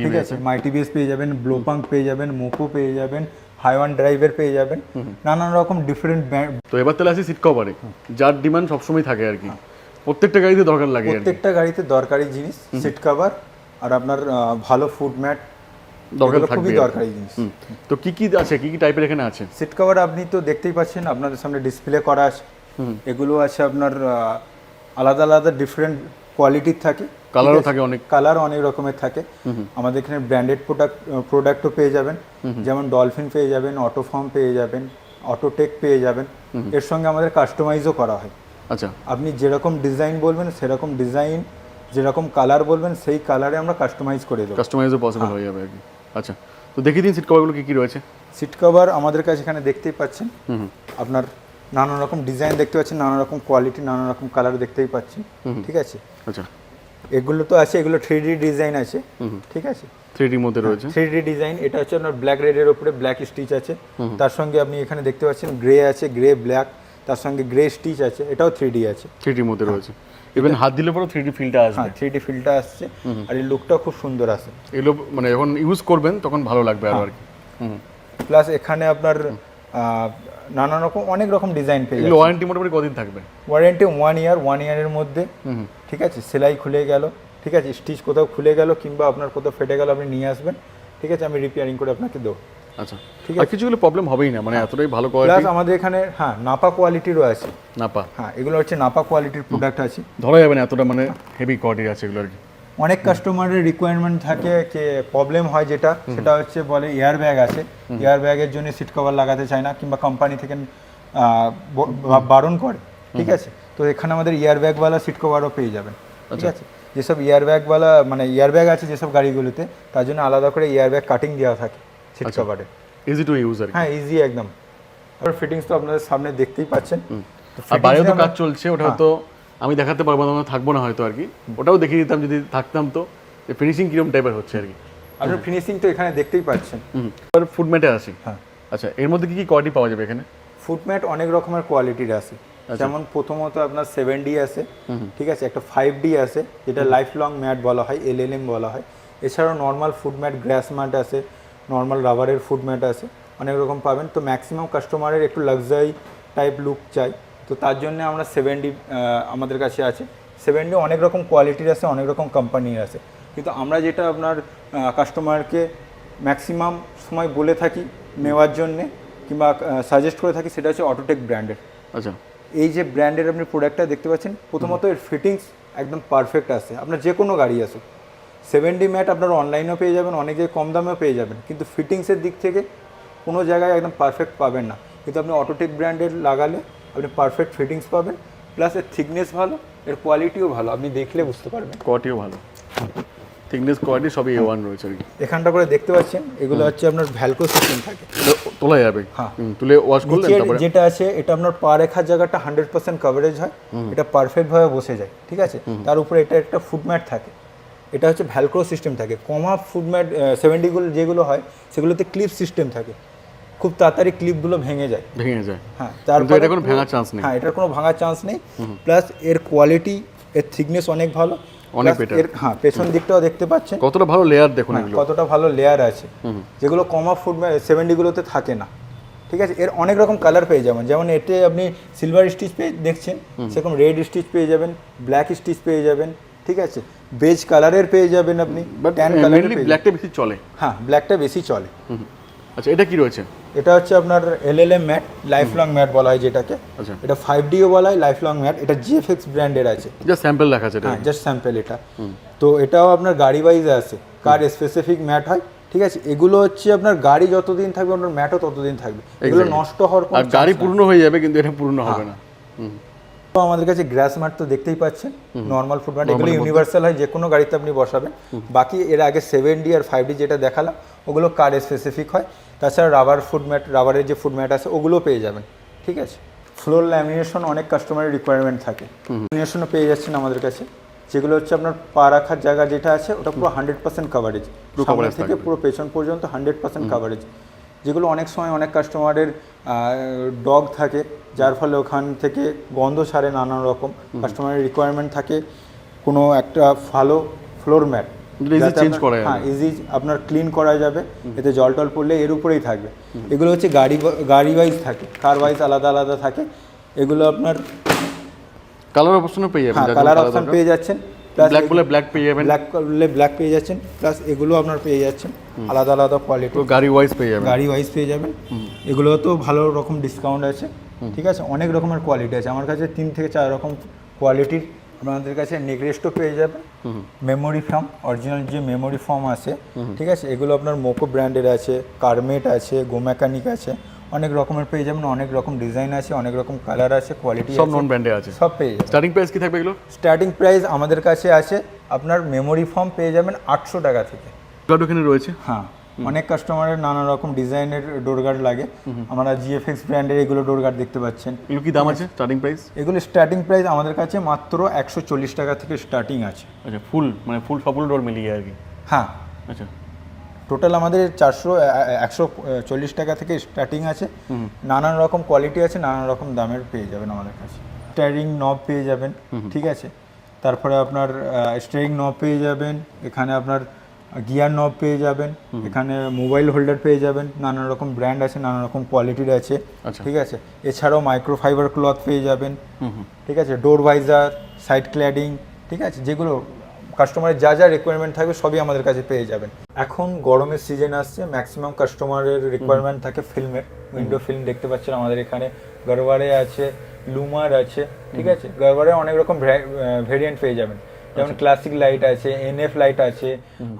ঠিক আছে। মাই টিভিএস পেয়ে যাবেন, ব্লো পাঙ্ক পেয়ে যাবেন, মোকো পেয়ে যাবেন, হাইওয়ান ড্রাইভের পেয়ে যাবেন, নানান রকম ডিফারেন্ট ব্র্যান্ড। তো এবার তাহলে আসি সিট কভারে, যার ডিমান্ড সবসময় থাকে আর কি, প্রত্যেকটা গাড়িতে দরকার লাগে, প্রত্যেকটা গাড়িতে দরকারি জিনিস সিট কভার, আর আপনার ভালো ফুড ম্যাট দরকার থাকবে, খুবই দরকারি জিনিস। তো কি কি আছে, কি কি টাইপের এখানে আছে? সিট কভার আপনি তো দেখতেই পাচ্ছেন, আপনাদের সামনে ডিসপ্লে করা আছে। এগুলো আছে আপনার আলাদা আলাদা ডিফারেন্ট কোয়ালিটির থাকে, কালারও থাকে, অনেক কালার অনেক রকমের থাকে। আমাদের এখানে ব্র্যান্ডেড প্রোডাক্টও পেয়ে যাবেন, যেমন ডলফিন পেয়ে যাবেন, অটোফর্ম পেয়ে যাবেন, অটোটেক পেয়ে যাবেন। এর সঙ্গে আমাদের কাস্টমাইজও করা হয়। আচ্ছা, আপনি যেরকম ডিজাইন বলবেন সেরকম ডিজাইন, যেরকম কালার বলবেন সেই কালারে আমরা কাস্টমাইজ করে দেবো, কাস্টমাইজও পসিবল হয়ে যাবে আর কি। আচ্ছা, তো দেখিয়ে দিন সিট কভারগুলো কি কি রয়েছে। সিট কভার আমাদের কাছে এখানে দেখতেই পাচ্ছেন, আপনার নানান রকম ডিজাইন দেখতে পাচ্ছেন, নানান রকম কোয়ালিটি, নানান রকম কালার দেখতেই পাচ্ছেন, ঠিক আছে। আচ্ছা, এগুলো তো আছে, এগুলো 3D ডিজাইন আছে, ঠিক আছে। 3D মধ্যে রয়েছে 3D ডিজাইন। এটা হচ্ছে আপনার ব্ল্যাক রেডের উপরে ব্ল্যাক স্টিচ আছে, তার সঙ্গে আপনি এখানে দেখতে পাচ্ছেন গ্রে আছে, গ্রে ব্ল্যাক, তার সঙ্গে গ্রে স্টিচ আছে, এটাও 3D আছে, 3D মধ্যে রয়েছে। ইভেন হাত দিলে পরেও 3D ফিলটা আসবে, হ্যাঁ 3D ফিলটা আসছে, আর এই লুকটা খুব সুন্দর আসে। এগুলো মানে যখন ইউজ করবেন তখন ভালো লাগবে আর কি। প্লাস এখানে আপনার নানান রকম অনেক রকম ডিজাইন পেয়ে যাবেন। ওয়ারেন্টি মোটামুটি কতদিন থাকবে? ওয়ারেন্টি 1 ইয়ার, 1 ইয়ারের মধ্যে, ঠিক আছে। সেলাই খুলে গেল, ঠিক আছে, স্টিচ কোথাও খুলে গেল কিংবা আপনার কোথাও ফেটে গেল, আপনি নিয়ে আসবেন, ঠিক আছে, আমি রিপেয়ারিং করে আপনাকে দেবো। আচ্ছা, ঠিক আছে, কিছুগুলো প্রবলেম হবেই না, মানে এতটাই ভালো প্লাস কোয়ালিটি। আমাদের এখানে হ্যাঁ নাপা কোয়ালিটিরও আছে, নাপা, হ্যাঁ এগুলো হচ্ছে নাপা কোয়ালিটির প্রোডাক্ট আছে, ধরা যাবে না এতটা মানে হেভি কোয়ালিটি আছে এগুলো আর কি। অনেক কাস্টমারের রিকোয়ারমেন্ট থাকে, যে প্রবলেম হয় যেটা, সেটা হচ্ছে বলে এয়ার ব্যাগ আছে, এয়ার ব্যাগের জন্য সিট কভার লাগাতে চায় না, কিংবা কোম্পানি থেকে বারণ করে, ঠিক আছে। তো এখানে আমাদের এয়ার ব্যাগওয়ালা সিট কভারও পেয়ে যাবেন, ঠিক আছে। যেসব এয়ার ব্যাগওয়ালা মানে এয়ার ব্যাগ আছে যেসব গাড়িগুলোতে, তার জন্য আলাদা করে এয়ার ব্যাগ কাটিং দেওয়া থাকে সিট কভারে, ইজি টু ইউজ আর কি। হ্যাঁ ইজি একদম। আর ফিটিংস তো আপনাদের সামনে দেখতেই পাচ্ছেন, আর বাইরেও তো কাজ চলছে, ওটা হয়তো আমি দেখাতে পারবো না, আমরা থাকবো না হয়তো আর কি, ওটাও দেখিয়ে দিতাম যদি থাকতাম, তো ফিনিশিং কিরকম টাইপের হচ্ছে আর কি। আপনার ফিনিশিং তো এখানে দেখতেই পাচ্ছেন। আর ফুড ম্যাটে আসি, হ্যাঁ আচ্ছা, এর মধ্যে কি কি কোয়ালিটি পাওয়া যাবে এখানে? ফুড ম্যাট অনেক রকমের কোয়ালিটির আছে, যেমন প্রথমত আপনার 7D আছে, ঠিক আছে, একটা 5D আছে, যেটা লাইফ লং ম্যাট বলা হয়, LLM বলা হয়। এছাড়াও নর্মাল ফুড ম্যাট, গ্রাস ম্যাট আছে, নর্মাল রাবারের ফুড ম্যাট আছে, অনেক রকম পাবেন। তো ম্যাক্সিমাম কাস্টমারের একটু লাক্সারি টাইপ লুক চাই, তো তার জন্য আমরা 7D আমাদের কাছে আছে। 7D অনেক রকম কোয়ালিটির আছে, অনেক রকম কোম্পানির আছে, কিন্তু আমরা যেটা আপনার কাস্টমারকে ম্যাক্সিমাম সময় বলে থাকি নেওয়ার জন্যে কিংবা সাজেস্ট করে থাকি, সেটা হচ্ছে অটোটেক ব্র্যান্ডের। আচ্ছা, এই যে ব্র্যান্ডের আপনি প্রোডাক্টটা দেখতে পাচ্ছেন, প্রথমত এর ফিটিংস একদম পারফেক্ট আসে, আপনার যে কোনো গাড়ি আসুক। 7D ম্যাট আপনার অনলাইনেও পেয়ে যাবেন, অনেক জায়গায় কম দামেও পেয়ে যাবেন, কিন্তু ফিটিংসের দিক থেকে কোনো জায়গায় একদম পারফেক্ট পাবেন না। কিন্তু আপনি অটোটেক ব্র্যান্ডের লাগালে আপনি পারফেক্ট ফিটিংস পাবেন, প্লাস এর থিকনেস ভালো, এর কোয়ালিটিও ভালো, আপনি দেখলে বুঝতে পারবেন কোয়ালিটিও ভালো। থিকনেস কোয়ালিটি সবই A1 রয়েছে আর কি। এখানটা করে দেখতে পাচ্ছেন এগুলো হচ্ছে আপনার ভ্যালকো সিস্টেম থাকে। এটা তোলা যাবে, হ্যাঁ। তুলে ওয়াশ করলেন নিচের তারপরে যেটা আছে এটা আপনার পা রেখার জায়গাটা 100% কভারেজ হয়, এটা পারফেক্ট ভাবে বসে যায়, ঠিক আছে। তার উপরে এটা একটা ফুটম্যাট থাকে, এটা হচ্ছে ভ্যালক্রো সিস্টেম থাকে। কমা ফুটম্যাট 70 গুলো যেগুলো হয় সেগুলোতে ক্লিপ সিস্টেম থাকে, খুব তাড়াতাড়ি ক্লিপগুলো ভেঙে যায়। হ্যাঁ, কিন্তু এটা কোনো ভাঙার চান্স নেই। হ্যাঁ, এটার কোনো ভাঙার চান্স নেই। প্লাস এর কোয়ালিটি, এর থিকনেস অনেক ভালো, অনেক Plus better। এর হ্যাঁ পেছন দিকটাও দেখতে পাচ্ছেন কতটা ভালো লেয়ার দেখুন এগুলো। কতটা ভালো লেয়ার আছে, যেগুলো কমা ফুটম্যাট 70 গুলোতে থাকে না, ঠিক আছে। এর অনেক রকম কালার পেয়ে যাবেন, যেমন এতে আপনি সিলভার স্টিচ পেয়ে দেখছেন, সেরকম রেড স্টিচ পেয়ে যাবেন, ব্ল্যাক স্টিচ পেয়ে যাবেন, ঠিক আছে। বেজ কালারের পেয়ে যাবেন আপনি, বাট ট্যান কালারের মেইনলি ব্ল্যাকটা বেশি চলে। হ্যাঁ, ব্ল্যাকটা বেশি চলে। আচ্ছা, এটা কি রয়েছে? এটা হচ্ছে আপনার LLM mat, life long mat বলা হয় যেটাকে। আচ্ছা, এটা 5Dও বলা হয়, লাইফ লং ম্যাট। এটা GFX ব্র্যান্ডের আছে। জাস্ট স্যাম্পল লেখা আছে এটা। হ্যাঁ, জাস্ট স্যাম্পল এটা। তো এটাও আপনার গাড়ি ওয়াইজ আছে, কার স্পেসিফিক ম্যাট হয়, ঠিক আছে। এগুলো হচ্ছে আপনার গাড়ি যতদিন থাকবে আপনার ম্যাটও ততদিন থাকবে, এগুলো নষ্ট হওয়ার কোনো আর গাড়ি পূর্ণ হয়ে যাবে কিন্তু এটা পূর্ণ হবে না। তো আমাদের কাছে গ্রাস ম্যাট তো দেখতেই পাচ্ছেন, নর্মাল ফুট ম্যাট, এগুলো ইউনিভার্সাল হয়, যে কোনো গাড়িতে আপনি বসাবেন। বাকি এর আগে 7D আর 5D যেটা দেখালাম ওগুলো কার স্পেসিফিক হয়। তাছাড়া রাবার ফুট ম্যাট, রাবারের যে ফুট ম্যাট আছে ওগুলো পেয়ে যাবেন, ঠিক আছে। ফ্লোর ল্যামিনেশন অনেক কাস্টমারের রিকোয়ারমেন্ট থাকে, ল্যামিনেশনও পেয়ে যাচ্ছেন আমাদের কাছে, যেগুলো হচ্ছে আপনার পা রাখার জায়গা যেটা আছে ওটা পুরো 100% কাভারেজ, সামনে থেকে পুরো পেছন পর্যন্ত 100% কাভারেজ। যেগুলো অনেক সময় অনেক কাস্টমারের ডগ থাকে, যার ফলে ওখান থেকে গন্ধ ছাড়ে, নানান রকম কাস্টমারের রিকোয়ারমেন্ট থাকে কোনো একটা ভালো ফ্লোর ম্যাট, চেঞ্জ করা হ্যাঁ ইজি আপনার ক্লিন করা যাবে, এতে জল টল পড়লে এর উপরেই থাকবে। এগুলো হচ্ছে গাড়ি ওয়াইজ থাকে, কার ওয়াইজ আলাদা আলাদা থাকে। এগুলো আপনার কালার অপশনও পেয়ে যাবেন, হ্যাঁ কালার অপশন পেয়ে যাচ্ছেন, ব্ল্যাক বলে ব্ল্যাক পেয়ে যাবেন, ব্ল্যাক করলে ব্ল্যাক পেয়ে যাচ্ছেন, প্লাস এগুলো আপনার পেয়ে যাচ্ছেন আলাদা আলাদা কোয়ালিটি, তো গাড়ি ওয়াইজ পেয়ে যাবেন, গাড়ি ওয়াইজ পেয়ে যাবেন। এগুলো তো ভালো রকম ডিসকাউন্ট আছে, ঠিক আছে। অনেক রকমের কোয়ালিটি আছে আমার কাছে, 3 থেকে 4 রকম কোয়ালিটির আপনাদের কাছে নেকরেস্টও পেয়ে যাবেন। মেমোরি ফর্ম, অরিজিনাল যে মেমোরি ফর্ম আছে, ঠিক আছে, এগুলো আপনার মোকো ব্র্যান্ডের আছে, কারমেট আছে, গো মেকানিক আছে, অনেক রকমের পেয়ে যাবেন। অনেক রকম ডিজাইন আছে, অনেক রকম কালার আছে, কোয়ালিটি সব নন ব্র্যান্ডে আছে, সব পেয়ে যাবেন। স্টার্টিং প্রাইস কি থাকবে এগুলো? স্টার্টিং প্রাইস আমাদের কাছে আছে আপনার মেমোরি ফর্ম পেয়ে যাবেন 800 টাকা থেকে। ওখানে রয়েছে, হ্যাঁ, অনেক কাস্টমারের নানা রকম ডিজাইনের ডোর গার্ড লাগে, আমরা GFX ব্র্যান্ডের এগুলো ডোর গার্ড দেখতে পাচ্ছেন। এগুলো কি দাম আছে স্টার্টিং প্রাইস? এগুলো স্টার্টিং প্রাইস আমাদের কাছে মাত্র 140 টাকা থেকে স্টার্টিং আছে। আচ্ছা, ফুল মানে ফুল সবগুলো ডোর মিলিয়ে আর কি? হ্যাঁ, আচ্ছা, টোটাল আমাদের 140 টাকা থেকে স্টার্টিং আছে। নানান রকম কোয়ালিটি আছে, নানান রকম দামের পেয়ে যাবেন আমাদের কাছে। স্টিয়ারিং নব পেয়ে যাবেন, ঠিক আছে। তারপরে আপনার স্টিয়ারিং নব পেয়ে যাবেন, এখানে আপনার গিয়ার নব পেয়ে যাবেন, এখানে মোবাইল হোল্ডার পেয়ে যাবেন। নানান রকম ব্র্যান্ড আছে, নানান রকম কোয়ালিটির আছে, ঠিক আছে। এছাড়াও মাইক্রোফাইবার ক্লথ পেয়ে যাবেন, ঠিক আছে। ডোর ভাইজার, সাইড ক্ল্যাডিং, ঠিক আছে, যেগুলো কাস্টমারের যা যা রিকোয়ারমেন্ট থাকবে সবই আমাদের কাছে পেয়ে যাবেন। এখন গরমের সিজন আসছে, ম্যাক্সিমাম কাস্টমারের রিকোয়ারমেন্ট থাকে ফিল্মের। উইন্ডো ফিল্ম দেখতে পাচ্ছেন আমাদের এখানে গারওয়ারে আছে, লুমার আছে, ঠিক আছে। গারওয়ারে অনেক রকম ভেরিয়েন্ট পেয়ে যাবেন, যেমন ক্লাসিক লাইট আছে, NF লাইট আছে,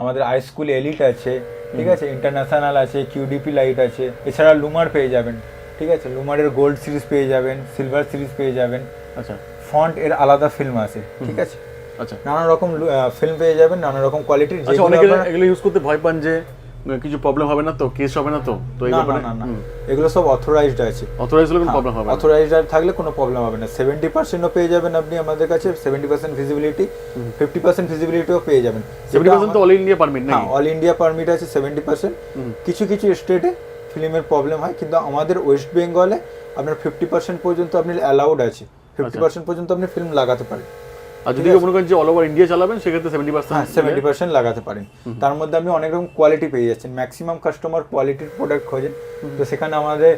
আমাদের হাইস্কুল এলিট আছে, ঠিক আছে, ইন্টারন্যাশনাল আছে, QDP লাইট আছে। এছাড়া লুমার পেয়ে যাবেন, ঠিক আছে। লুমারের গোল্ড সিরিজ পেয়ে যাবেন, সিলভার সিরিজ পেয়ে যাবেন। আচ্ছা, ফন্ট এর আলাদা ফিল্ম আছে, ঠিক আছে। আচ্ছা, নানা রকম ফিল্ম পেয়ে যাবেন, নানা রকম কোয়ালিটির। আচ্ছা, অনেকে এগুলো ইউজ করতে ভয় পান যে কিছু প্রবলেম হবে না তো, কেস হবে না তো? তো এই না ব্যাপারে না না, এগুলো সব অথরাইজড আছে। অথরাইজ হলে কোনো প্রবলেম হবে না? অথরাইজড থাকলে কোনো প্রবলেম হবে না। 70%ও পেয়ে যাবেন আপনি আমাদের কাছে, 70% ভিজিবিলিটি, 50% ভিজিবিলিটিও পেয়ে যাবেন। 70% তো অল ইন্ডিয়া পারমিট নাকি? হ্যাঁ, অল ইন্ডিয়া পারমিট আছে 70%। কিছু কিছু স্টেটে ফিল্মের প্রবলেম হয়, কিন্তু আমাদের ওয়েস্ট বেঙ্গলে আপনার 50% পর্যন্ত আপনি অ্যালাউড আছে, 50% পর্যন্ত আপনি ফিল্ম লাগাতে পারেন। আর যদি মনে করেন যে অল ওভার ইন্ডিয়া চালাবেন সেক্ষেত্রে 70% লাগাতে পারেন। তার মধ্যে আপনি অনেক রকম কোয়ালিটি পেয়ে যাচ্ছেন। ম্যাক্সিমাম কাস্টমার কোয়ালিটির প্রোডাক্ট খোঁজেন, তো সেখানে আমাদের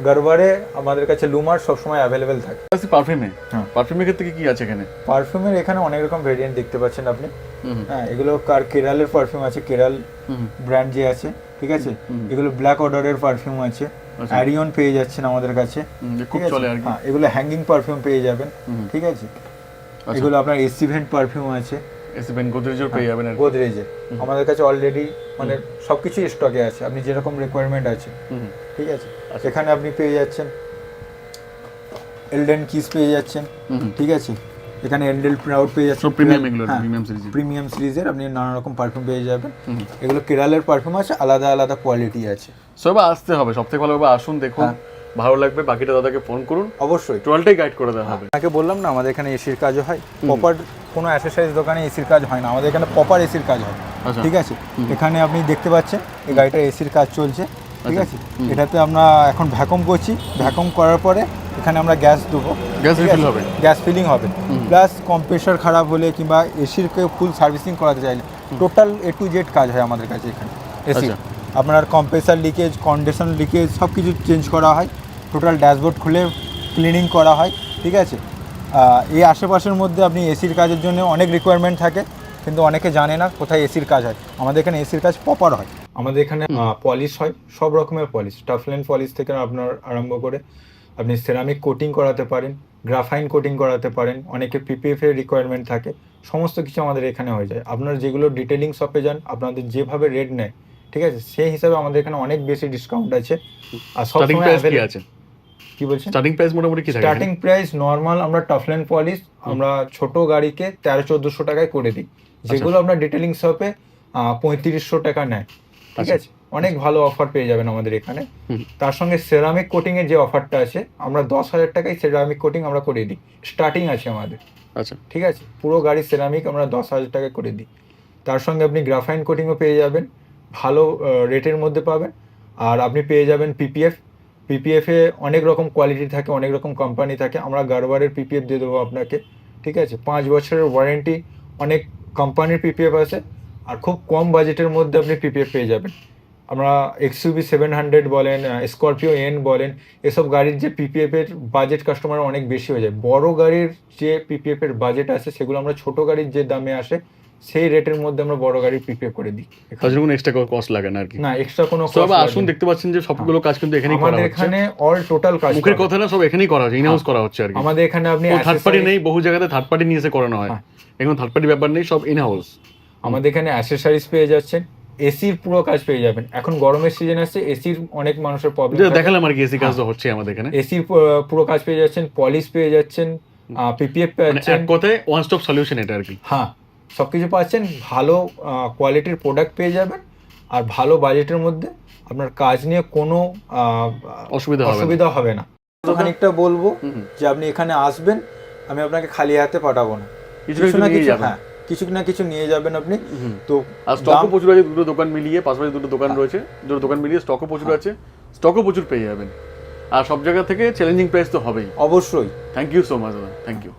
গারওয়ারে আমাদের কাছে লুমার সবসময় অ্যাভেলেবেল থাকে। পারফিউমে, পারফিউমের ক্ষেত্রে কি কি আছে এখানে? পারফিউমের এখানে অনেক রকম ভেরিয়েন্ট দেখতে পাচ্ছেন আপনি। হ্যাঁ, এগুলো কেরালের পারফিউম আছে, কেরাল ব্র্যান্ড যে আছে, ঠিক আছে। এগুলো ব্ল্যাক অর্ডারের পারফিউম আছে, অ্যারিয়ন পেয়ে যাচ্ছেন আমাদের কাছে, খুব চলে আর কি। হ্যাঁ, এগুলো হ্যাঙ্গিং পারফিউম পেয়ে যাবেন, ঠিক আছে। এগুলো আপনার এসি ভেন্ট পারফিউম আছে, এসি ভেন্ট গোদরেজের পেয়ে যাবেন। গোদরেজে আমাদের কাছে অলরেডি মানে সবকিছু স্টকে আছে, আপনি যেরকম রিকোয়ারমেন্ট আছে, ঠিক আছে। সেখানে আপনি পেয়ে যাচ্ছেন এলডেন কিস পেয়ে যাচ্ছেন, ঠিক আছে। এখানে এন্ডেল প্রাউড পেয়ে যাচ্ছেন, সব প্রিমিয়াম এগুলো, প্রিমিয়াম সিরিজ। প্রিমিয়াম সিরিজের আপনি নানা রকম পারফিউম পেয়ে যাবেন। এগুলো কেরালের পারফিউম আছে, আলাদা আলাদা কোয়ালিটি আছে। সব আসতে হবে, সবথেকে ভালো হবে আসুন, দেখুন, ভালো লাগবে, বাকিটা দাদাকে ফোন করুন, অবশ্যই টোটালটাই গাইড করে দেওয়া হবে। আপনাকে বললাম না আমাদের এখানে এসির কাজও হয়, প্রপার কোনো অ্যাসেসরিজ দোকানে এসির কাজ হয় না, আমাদের এখানে প্রপার এসির কাজ হয়। আচ্ছা। ঠিক আছে, এখানে আপনি দেখতে পাচ্ছেন এই গাড়িটা এসির কাজ চলছে। ঠিক আছে, এটাতে আমরা এখন ভ্যাকুম করছি, ভ্যাকুম করার পরে এখানে আমরা গ্যাস দেবো, গ্যাস রিফিল হবে, গ্যাস ফিলিং হবে, প্লাস কম্প্রেসার খারাপ হলে কিংবা এসির ফুল সার্ভিসিং করাতে চাইলে টোটাল A to Z কাজ হয় আমাদের কাছে এখানে এসি। আচ্ছা। আপনার কম্প্রেসার লিকেজ, কন্ডেনসার লিকেজ সব কিছু চেঞ্জ করা হয়, টোটাল ড্যাশবোর্ড খুলে ক্লিনিং করা হয়। ঠিক আছে, এই আশেপাশের মধ্যে আপনি এসির কাজের জন্য অনেক রিকোয়ারমেন্ট থাকে, কিন্তু অনেকে জানে না কোথায় এসির কাজ হয়। আমাদের এখানে এসির কাজ প্রপার হয়। আমাদের এখানে পলিশ হয়, সব রকমের পলিশ, টাফল্যান্ড পলিশ থেকে আপনার আরম্ভ করে আপনি সেরামিক কোটিং করাতে পারেন, গ্রাফাইন কোটিং করাতে পারেন, অনেকে পিপিএফ এর রিকোয়ারমেন্ট থাকে, সমস্ত কিছু আমাদের এখানে হয়ে যায়। আপনার যেগুলো ডিটেলিং শপে যান, আপনাদের যেভাবে রেট নেয়, ঠিক আছে, সেই হিসাবে আমাদের এখানে অনেক বেশি ডিসকাউন্ট আছে। আর সব স্টার্টিং প্রাইস কি আছে? কি বলছেন? স্টার্টিং প্রাইস মোটামুটি কি থাকে? স্টার্টিং প্রাইস নর্মাল আমরা টাফল্যান্ড পলিশ আমরা ছোট গাড়িকে 1300-1400 টাকায় করে দিই, যেগুলো আপনার ডিটেলিং শপে 3500 টাকা নেয়। ঠিক আছে, অনেক ভালো অফার পেয়ে যাবেন আমাদের এখানে। তার সঙ্গে সেরামিক কোটিং এর যে অফারটা আছে, আমরা 10,000 টাকায় সেরামিক কোটিং আমরা করে দিই, স্টার্টিং আছে আমাদের। আচ্ছা, ঠিক আছে, পুরো গাড়ি সেরামিক আমরা 10,000 টাকায় করে দিই। তার সঙ্গে আপনি গ্রাফাইন কোটিংও পেয়ে যাবেন, ভালো রেটের মধ্যে পাবেন। আর আপনি পেয়ে যাবেন পিপিএফ এ অনেক রকম কোয়ালিটি থাকে, অনেক রকম কোম্পানি থাকে, আমরা গারবারের পিপিএফ দিয়ে দেবো আপনাকে। ঠিক আছে, 5 বছরের ওয়ারেন্টি, অনেক কোম্পানির পিপিএফ আছে, আর খুব কম বাজেটের মধ্যে আপনি পিপিএফ পেয়ে যাবেন। আমরা এক্সইউভি 700 বলেন, স্করপিও এন বলেন, এসব গাড়ির যে পিপিএফ এর বাজেট কাস্টমার অনেক বেশি হয়ে যায়। বড় গাড়ির যে পিপিএফ এর বাজেট আছে, সেগুলো আমরা ছোট গাড়ির যে দামে আসে সেই রেটের মধ্যে আমরা বড় গাড়ির পিপিএফ করে দিই। তার জন্য কোনো এক্সট্রা কস্ট লাগে না আর কি? না, এক্সট্রা কোনো সব cost আসুন, লাগে দেখতে পাচ্ছেন যে সবগুলো কাজ কিন্তু এখানেই না। করা আমাদের হচ্ছে। এখানে অল টোটাল কাজ মুখের করা কথা না, সব এখানেই করা হচ্ছে, ইনহাউস করা হচ্ছে আর কি। আমাদের এখানে আপনি থার্ড পার্টি নেই, বহু জায়গাতে থার্ড পার্টি নিয়ে এসে করানো হয়, এখন থার্ড পার্টি ব্যাপার নেই, সব ইনহাউস। আমাদের এখানে অ্যাসেসরিজ পেয়ে যাচ্ছেন, এসির পুরো কাজ পেয়ে যাবেন। এখন গরমের সিজন আসছে, এসির অনেক মানুষের প্রবলেম, দেখালাম আর কি, এসি কাজ তো হচ্ছে আমাদের এখানে। এসির পুরো কাজ পেয়ে যাচ্ছেন, পলিশ পেয়ে যাচ্ছেন, পিপিএফ পেয়ে মানে যাচ্ছেন। এক কথায় ওয়ান স্টপ সলিউশন এটা আর কি। হ্যাঁ, সবকিছু পাচ্ছেন, ভালো কোয়ালিটির প্রোডাক্ট পেয়ে যাবেন, আর ভালো বাজেটের মধ্যে আপনার কাজ নিয়ে কোনো অসুবিধা হবে না। খানিকটা বলবো যে আপনি এখানে আসবেন, আমি আপনাকে খালি হাতে পাঠাবো না, কিছু না কিছু, হ্যাঁ, কিছু না কিছু নিয়ে যাবেন আপনি। তো আর স্টকও প্রচুর আছে, দুটো দোকান মিলিয়ে, পাশাপাশি দুটো দোকান রয়েছে, দুটো দোকান মিলিয়ে স্টকও প্রচুর আছে, স্টকও প্রচুর পেয়ে যাবেন। আর সব জায়গা থেকে চ্যালেঞ্জিং প্রাইস তো হবেই। অবশ্যই। থ্যাংক ইউ সো মাচ দাদা, থ্যাংক ইউ।